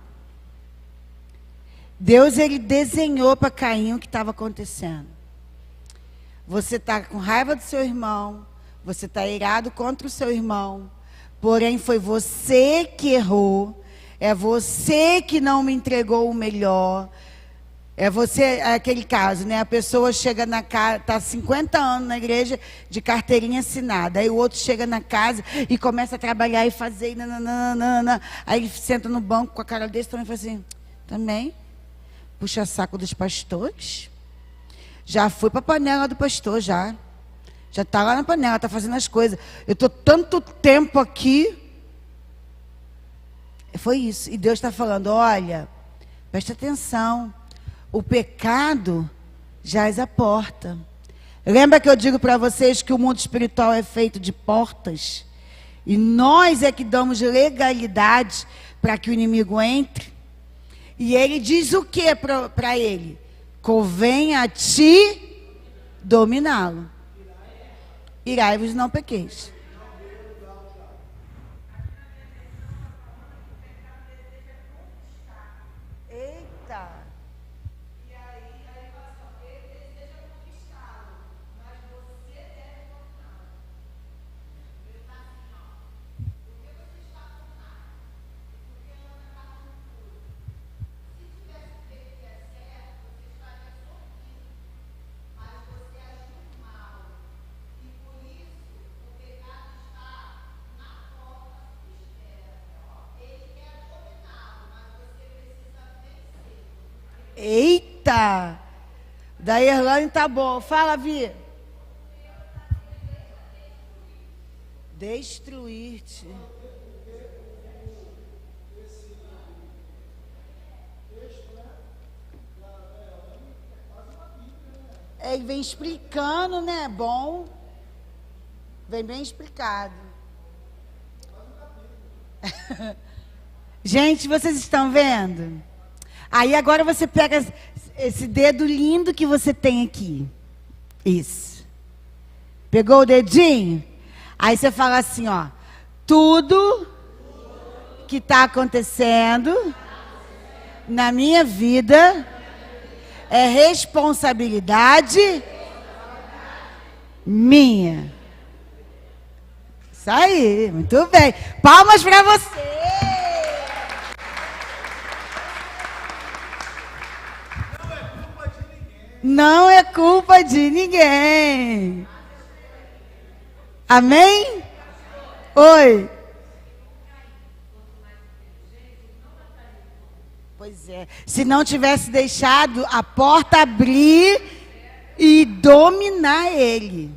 Deus, ele desenhou para Caim o que estava acontecendo. Você está com raiva do seu irmão, você está irado contra o seu irmão, porém foi você que errou, é você que não me entregou o melhor. É você, aquele caso, né? A pessoa chega na casa, está 50 anos na igreja de carteirinha assinada. Aí o outro chega na casa e começa a trabalhar e fazer. E nananana. Aí ele senta no banco com a cara desse também e fala assim: também? Puxa saco dos pastores? Já fui para a panela do pastor, já. Já está lá na panela, está fazendo as coisas. Eu estou tanto tempo aqui. Foi isso. E Deus está falando: olha, presta atenção. O pecado jaz à porta. Lembra que eu digo para vocês que o mundo espiritual é feito de portas? E nós é que damos legalidade para que o inimigo entre. E ele diz o que para ele? Convém a ti dominá-lo. Irai-vos, não pequeis. Eita! Da Erlane tá bom. Fala, Vi. Destruir-te. Ele vem explicando, né? Bom. Vem bem explicado. Gente, vocês estão vendo? Aí agora você pega esse dedo lindo que você tem aqui. Isso. Pegou o dedinho? Aí você fala assim, ó. Tudo que está acontecendo na minha vida é responsabilidade minha. Isso aí, muito bem. Palmas para você. Não é culpa de ninguém. Amém? Oi. Pois é. Se não tivesse deixado a porta abrir e dominar ele.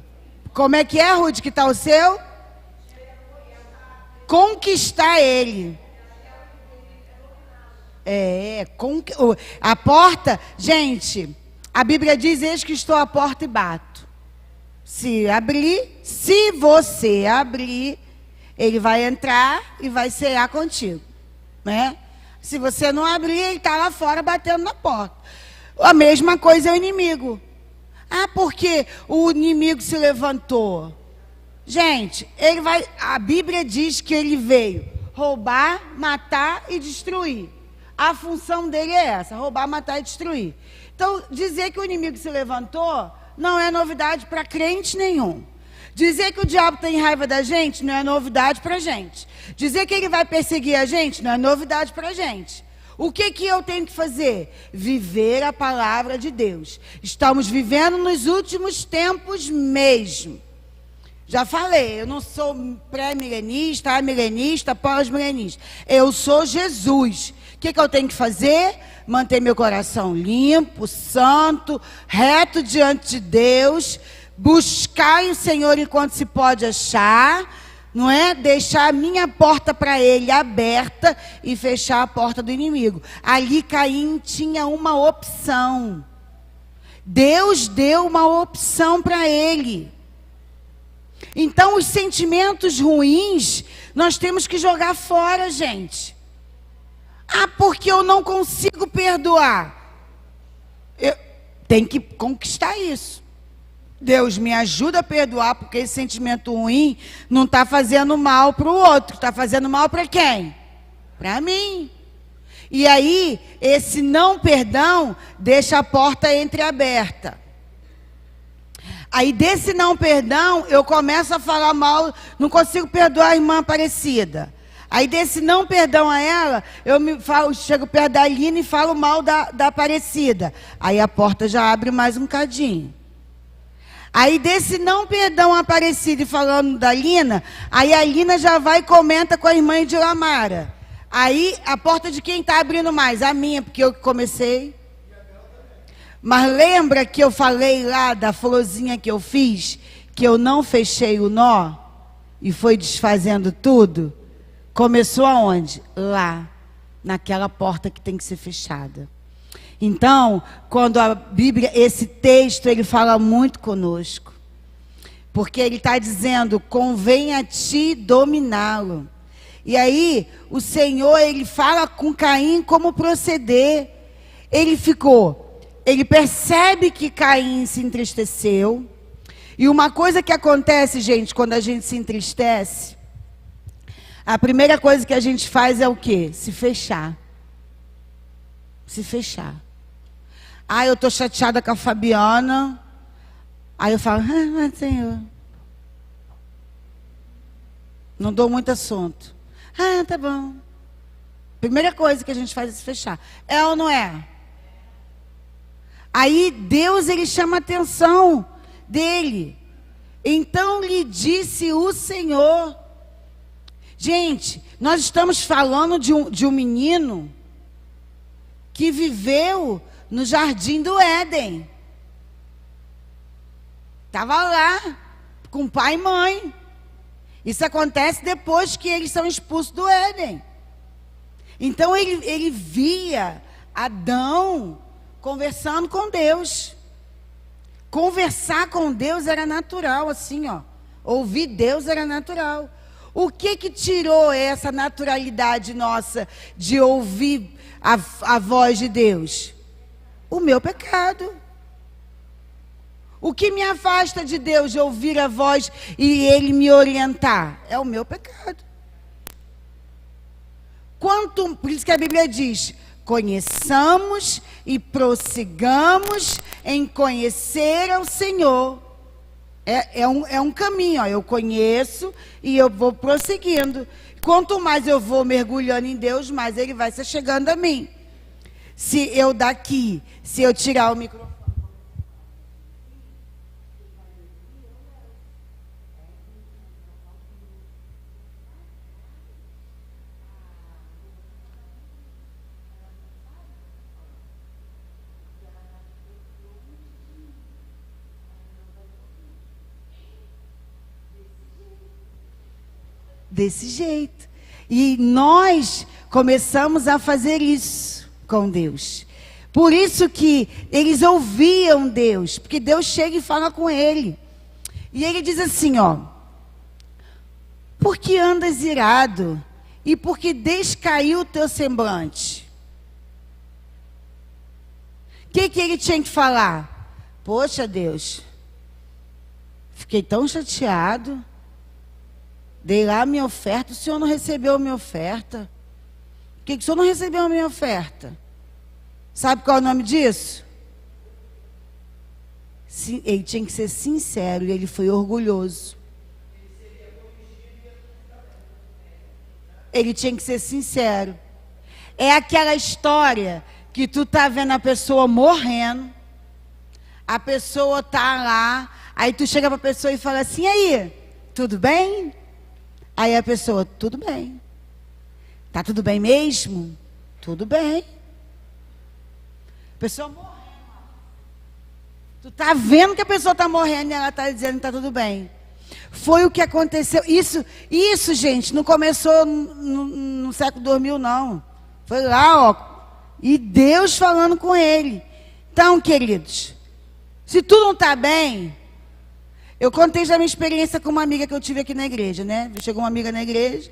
Como é que é, Ruth, que está o seu? Conquistar ele. A porta, gente... A Bíblia diz: eis que estou à porta e bato. Se você abrir, ele vai entrar e vai cear contigo, né? Se você não abrir, ele está lá fora batendo na porta. A mesma coisa é o inimigo. Ah, porque o inimigo se levantou. Gente, a Bíblia diz que ele veio roubar, matar e destruir. A função dele é essa: roubar, matar e destruir. Então, dizer que o inimigo se levantou não é novidade para crente nenhum. Dizer que o diabo tem raiva da gente não é novidade para a gente. Dizer que ele vai perseguir a gente não é novidade para a gente. O que eu tenho que fazer? Viver a palavra de Deus. Estamos vivendo nos últimos tempos mesmo. Já falei, eu não sou pré-milenista, amilenista, pós-milenista. Eu sou Jesus. O que eu tenho que fazer? Manter meu coração limpo, santo, reto diante de Deus. Buscar o Senhor enquanto se pode achar. Não é? Deixar a minha porta para Ele aberta e fechar a porta do inimigo. Ali Caim tinha uma opção. Deus deu uma opção para ele. Então, os sentimentos ruins, nós temos que jogar fora, gente. Ah, porque eu não consigo perdoar. Tem que conquistar isso. Deus me ajuda a perdoar, porque esse sentimento ruim não está fazendo mal para o outro. Está fazendo mal para quem? Para mim. E aí, esse não perdão deixa a porta entreaberta. Aí desse não perdão, eu começo a falar mal, não consigo perdoar a irmã Aparecida. Aí desse não perdão a ela, chego perto da Lina e falo mal da Aparecida. Aí a porta já abre mais um cadinho. Aí desse não perdão a Aparecida e falando da Lina, aí a Lina já vai e comenta com a irmã Edilamara. Aí a porta de quem está abrindo mais? A minha, porque eu que comecei. Mas lembra que eu falei lá da florzinha que eu fiz, que eu não fechei o nó e foi desfazendo tudo? Começou aonde? Lá, naquela porta que tem que ser fechada. Então, quando a Bíblia, esse texto, ele fala muito conosco. Porque ele está dizendo, convém a ti dominá-lo. E aí, o Senhor, ele fala com Caim como proceder. Ele percebe que Caim se entristeceu. E uma coisa que acontece, gente, quando a gente se entristece, a primeira coisa que a gente faz é o quê? Se fechar. Se fechar. Ah, eu estou chateada com a Fabiana. Aí eu falo, Senhor. Não dou muito assunto. Tá bom. Primeira coisa que a gente faz é se fechar. É ou não é? Aí Deus, ele chama a atenção dele. Então lhe disse o Senhor. Gente, nós estamos falando de um menino que viveu no jardim do Éden. Estava lá, com pai e mãe. Isso acontece depois que eles são expulsos do Éden. Então ele via Adão conversando com Deus. Conversar com Deus era natural, assim, ó. Ouvir Deus era natural. O que tirou essa naturalidade nossa de ouvir a voz de Deus? O meu pecado. O que me afasta de Deus, de ouvir a voz e Ele me orientar? É o meu pecado. Por isso que a Bíblia diz, conheçamos e prossigamos em conhecer ao Senhor. É um caminho, ó. Eu conheço e eu vou prosseguindo. Quanto mais eu vou mergulhando em Deus, mais Ele vai se chegando a mim. Se eu tirar o microfone. Desse jeito. E nós começamos a fazer isso com Deus. Por isso que eles ouviam Deus, porque Deus chega e fala com ele. E ele diz assim, ó: por que andas irado? E por que descaiu o teu semblante? O que ele tinha que falar? Poxa, Deus, fiquei tão chateado. Dei lá a minha oferta, o Senhor não recebeu a minha oferta. Por que o Senhor não recebeu a minha oferta? Sabe qual é o nome disso? Ele tinha que ser sincero e ele foi orgulhoso. Ele tinha que ser sincero. É aquela história que tu tá vendo a pessoa morrendo, a pessoa tá lá, aí tu chega pra pessoa e fala assim: e aí, tudo bem? Aí a pessoa: tudo bem. Tá tudo bem mesmo? Tudo bem. A pessoa morrendo. Tu tá vendo que a pessoa tá morrendo e ela tá dizendo que tá tudo bem. Foi o que aconteceu. Isso, gente, não começou no século 2000, não. Foi lá, ó. E Deus falando com ele. Então, queridos, se tu não está bem, eu contei já a minha experiência com uma amiga que eu tive aqui na igreja, né? Chegou uma amiga na igreja,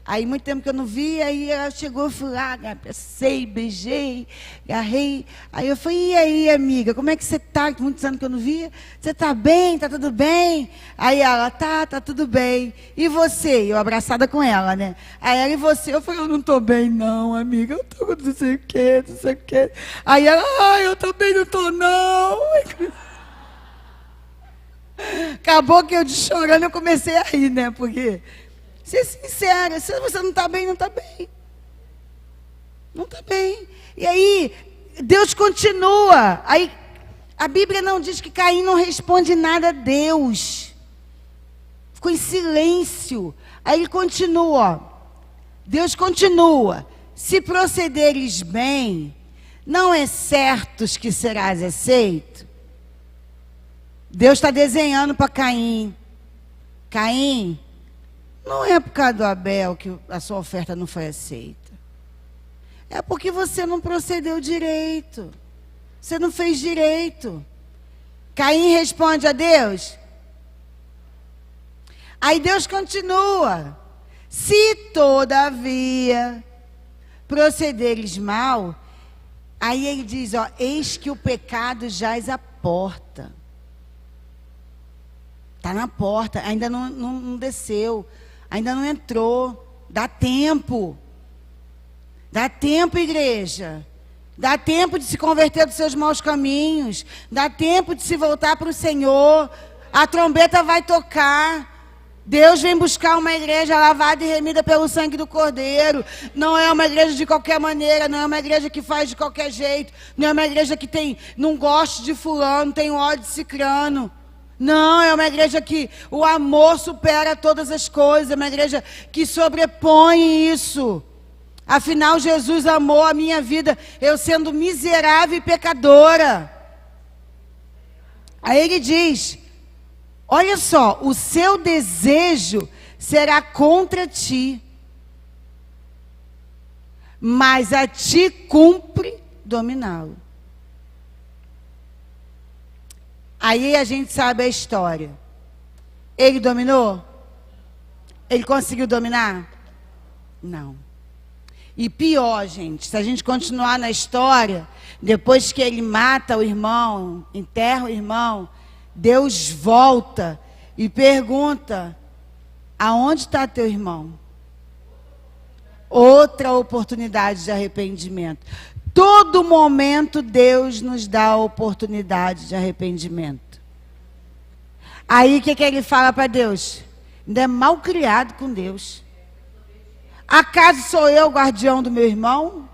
aí muito tempo que eu não vi, aí ela chegou, eu fui lá, abracei, beijei, agarrei. Aí eu falei: e aí, amiga, como é que você está? Muitos anos que eu não via. Você está bem? Está tudo bem? Aí ela: tá tudo bem. E você? Eu abraçada com ela, né? Aí ela: e você? Eu falei: eu não estou bem não, amiga, eu estou com não sei o quê, não sei o quê. Aí ela: eu também não estou não. Acabou que eu de chorando, eu comecei a rir, né? Porque, ser sincera, se você não está bem, não está bem. Não está bem. E aí, Deus continua. Aí, a Bíblia não diz que Caim não responde nada a Deus. Ficou em silêncio. Aí ele continua. Deus continua: se procederes bem, não é certo que serás aceito. Deus está desenhando para Caim. Caim, não é por causa do Abel que a sua oferta não foi aceita. É porque você não procedeu direito. Você não fez direito. Caim responde a Deus. Aí Deus continua: se todavia procederes mal, aí ele diz, ó: eis que o pecado jaz à porta. Está na porta, ainda não desceu, ainda não entrou. Dá tempo. Dá tempo, igreja. Dá tempo de se converter dos seus maus caminhos. Dá tempo de se voltar para o Senhor. A trombeta vai tocar. Deus vem buscar uma igreja lavada e remida pelo sangue do Cordeiro. Não é uma igreja de qualquer maneira, não é uma igreja que faz de qualquer jeito, não é uma igreja que não gosta de fulano, tem ódio de cicrano. Não, é uma igreja que o amor supera todas as coisas, é uma igreja que sobrepõe isso. Afinal, Jesus amou a minha vida, eu sendo miserável e pecadora. Aí ele diz: olha só, o seu desejo será contra ti, mas a ti cumpre dominá-lo. Aí a gente sabe a história. Ele dominou? Ele conseguiu dominar? Não. E pior, gente, se a gente continuar na história, depois que ele mata o irmão, enterra o irmão, Deus volta e pergunta: aonde está teu irmão? Outra oportunidade de arrependimento. Todo momento Deus nos dá a oportunidade de arrependimento. Aí o que ele fala para Deus? Ainda é mal criado com Deus. Acaso sou eu o guardião do meu irmão?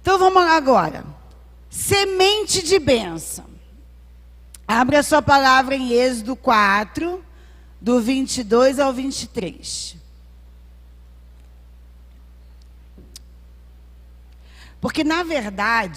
Então vamos lá agora. Semente de bênção. Abre a sua palavra em Êxodo 4, do 22 ao 23. Porque, na verdade,